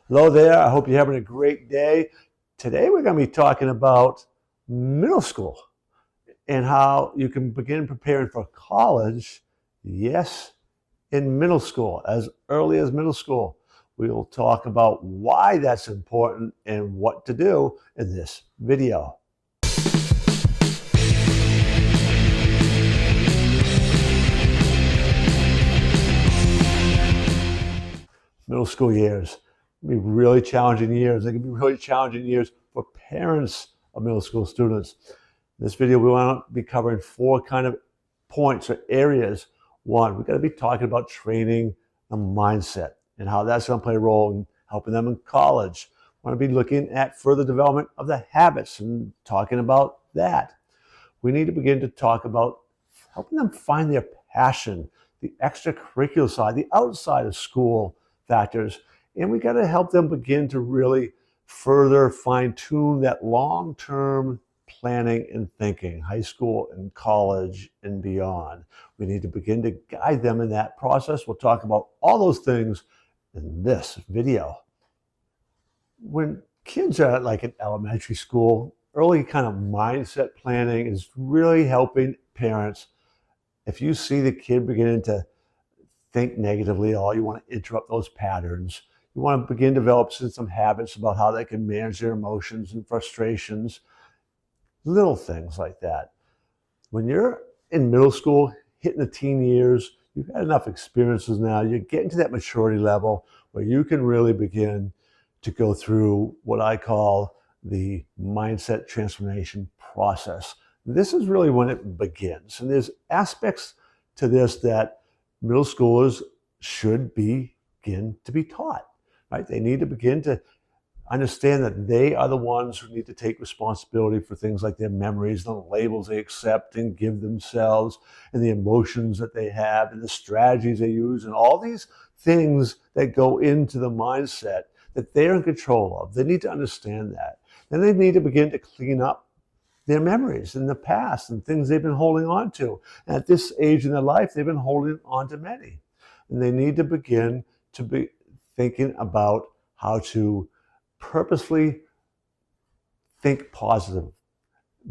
Hello there. I hope you're having a great day. Today we're going to be talking about middle school and how you can begin preparing for college. Yes, in middle school, as early as middle school. We will talk about why that's important and what to do in this video. Middle school years can be really challenging years. They can be really challenging years for parents of middle school students. In this video, we want to be covering four kind of points or areas. One, we've got to be talking about training a mindset and how that's going to play a role in helping them in college. We want to be looking at further development of the habits and talking about that. We need to begin to talk about helping them find their passion, the extracurricular side, the outside of school factors, and we got to help them begin to really further fine-tune that long-term planning and thinking, high school and college and beyond. We need to begin to guide them in that process. We'll talk about all those things in this video. When kids are like in elementary school, early kind of mindset planning is really helping parents. If you see the kid beginning to think negatively at all, you want to interrupt those patterns. You want to begin developing some habits about how they can manage their emotions and frustrations, little things like that. When you're in middle school, hitting the teen years, you've had enough experiences now, you're getting to that maturity level where you can really begin to go through what I call the mindset transformation process. This is really when it begins. And there's aspects to this that middle schoolers should begin to be taught, right? They need to begin to understand that they are the ones who need to take responsibility for things like their memories, the labels they accept and give themselves, and the emotions that they have, and the strategies they use, and all these things that go into the mindset that they're in control of. They need to understand that. Then they need to begin to clean up their memories in the past and things they've been holding on to. And at this age in their life, they've been holding on to many. And they need to begin to be thinking about how to purposefully think positive,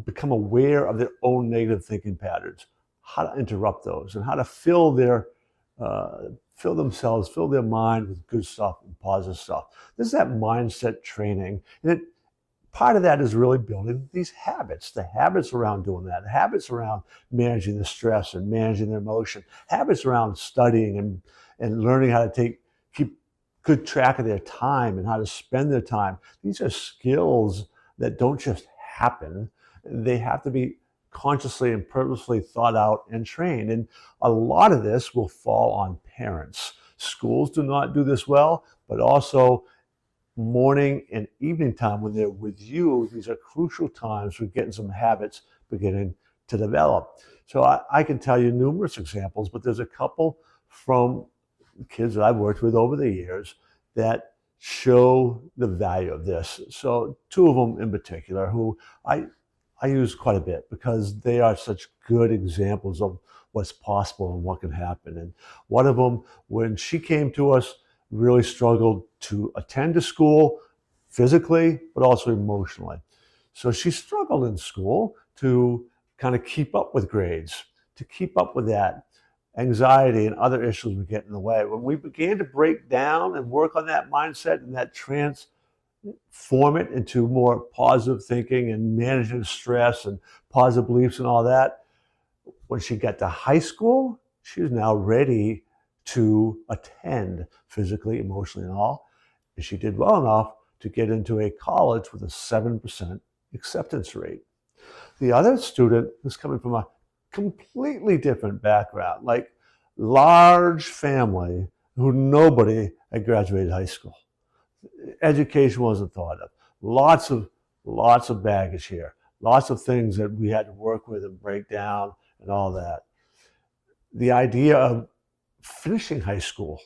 become aware of their own negative thinking patterns, how to interrupt those, and how to fill their mind with good stuff and positive stuff. This is that mindset training. And part of that is really building these habits, the habits around doing that, the habits around managing the stress and managing their emotion, habits around studying and learning how to keep good track of their time and how to spend their time. These are skills that don't just happen. They have to be consciously and purposefully thought out and trained. And a lot of this will fall on parents. Schools do not do this well, but also morning and evening time when they're with you, these are crucial times for getting some habits beginning to develop. So I can tell you numerous examples, but there's a couple from kids that I've worked with over the years that show the value of this. So two of them in particular who I use quite a bit because they are such good examples of what's possible and what can happen. And one of them, when she came to us, really struggled to attend to school physically, but also emotionally. So she struggled in school to kind of keep up with grades, to keep up with that. Anxiety and other issues would get in the way. When we began to break down and work on that mindset and that transform it into more positive thinking and managing stress and positive beliefs and all that, when she got to high school, she was now ready to attend physically, emotionally, and all. And she did well enough to get into a college with a 7% acceptance rate. The other student was coming from a completely different background, like large family who nobody had graduated high school. Education wasn't thought of. Lots of baggage here. Lots of things that we had to work with and break down and all that. The idea of finishing high school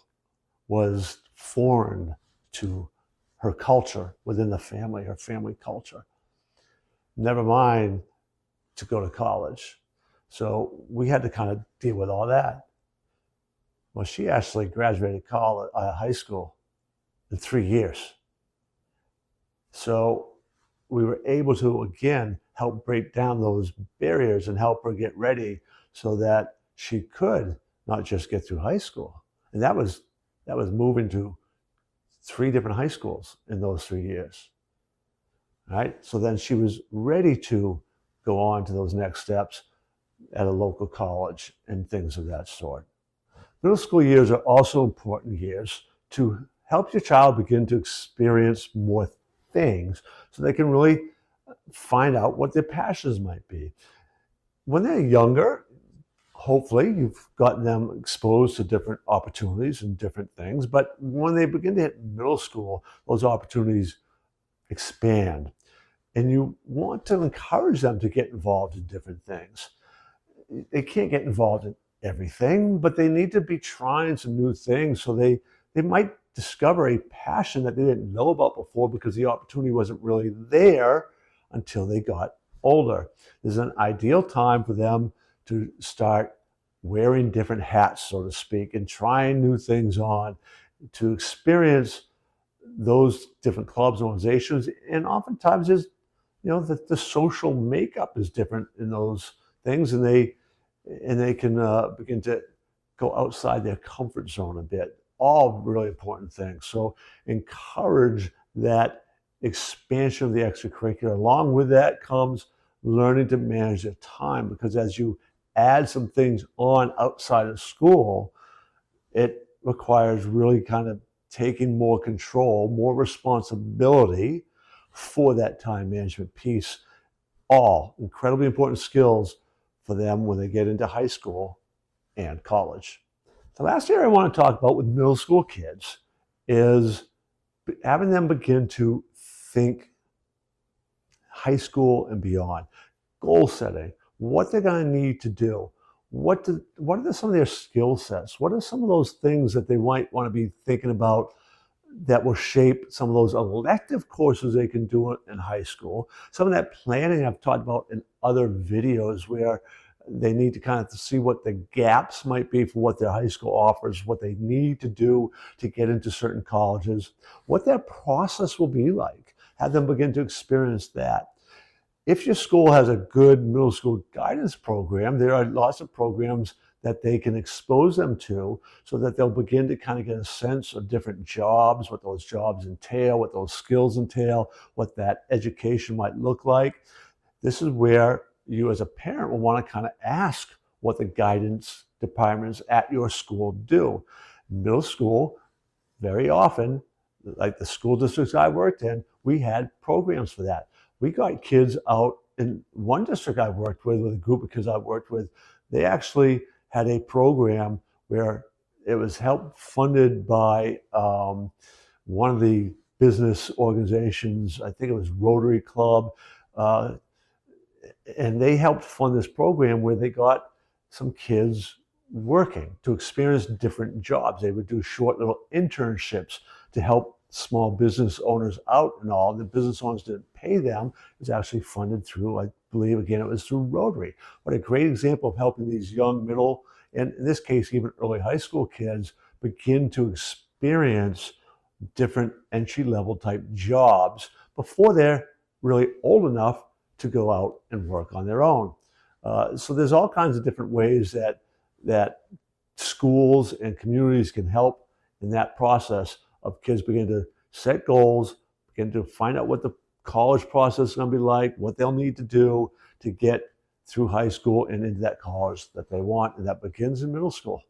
was foreign to her culture within the family, her family culture. Never mind to go to college. So we had to kind of deal with all that. Well, she actually graduated high school in 3 years. So we were able to, again, help break down those barriers and help her get ready so that she could not just get through high school. And that was moving to 3 different high schools in those 3 years. Right? So then she was ready to go on to those next steps at a local college and things of that sort. Middle school years are also important years to help your child begin to experience more things so they can really find out what their passions might be. When they're younger, hopefully you've gotten them exposed to different opportunities and different things, but when they begin to hit middle school, those opportunities expand. And you want to encourage them to get involved in different things. They can't get involved in everything, but they need to be trying some new things so they might discover a passion that they didn't know about before because the opportunity wasn't really there until they got older. There's an ideal time for them to start wearing different hats, so to speak, and trying new things on, to experience those different clubs and organizations. And oftentimes there's, the social makeup is different in those things, and they can begin to go outside their comfort zone a bit. All really important things. So encourage that expansion of the extracurricular. Along with that comes learning to manage their time, because as you add some things on outside of school, it requires really kind of taking more control, more responsibility for that time management piece. All incredibly important skills for them when they get into high school and college. The last area I want to talk about with middle school kids is having them begin to think high school and beyond. Goal setting, what they're going to need to do. What are some of their skill sets? What are some of those things that they might want to be thinking about that will shape some of those elective courses they can do in high school? Some of that planning I've talked about in other videos, where they need to kind of see what the gaps might be for what their high school offers, what they need to do to get into certain colleges, what that process will be like. Have them begin to experience that. If your school has a good middle school guidance program, there are lots of programs that they can expose them to so that they'll begin to kind of get a sense of different jobs, what those jobs entail, what those skills entail, what that education might look like. This is where you as a parent will want to kind of ask what the guidance departments at your school do. Middle school, very often, like the school districts I worked in, we had programs for that. We got kids out in one district I worked with a group of kids I worked with. They actually had a program where it was help funded by one of the business organizations. I think it was Rotary Club. And they helped fund this program where they got some kids working to experience different jobs. They would do short little internships to help small business owners out and all. The business owners didn't pay them. It was actually funded through, I believe, again, it was through Rotary. What a great example of helping these young middle, and in this case, even early high school kids begin to experience different entry-level type jobs before they're really old enough to go out and work on their own. So there's all kinds of different ways that schools and communities can help in that process of kids begin to set goals, begin to find out what the college process is going to be like, what they'll need to do to get through high school and into that college that they want, and that begins in middle school.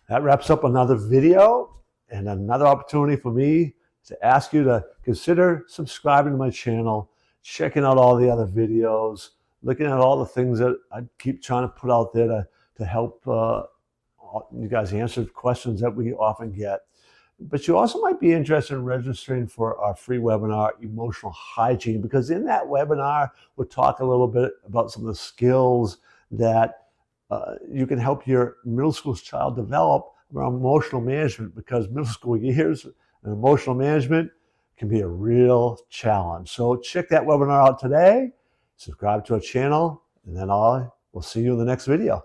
That wraps up another video and another opportunity for me to ask you to consider subscribing to my channel, checking out all the other videos, looking at all the things that I keep trying to put out there to help you guys answer questions that we often get. But you also might be interested in registering for our free webinar, Emotional Hygiene, because in that webinar, we'll talk a little bit about some of the skills that you can help your middle school child develop around emotional management, because middle school years and emotional management can be a real challenge. So check that webinar out today, subscribe to our channel, and then we'll see you in the next video.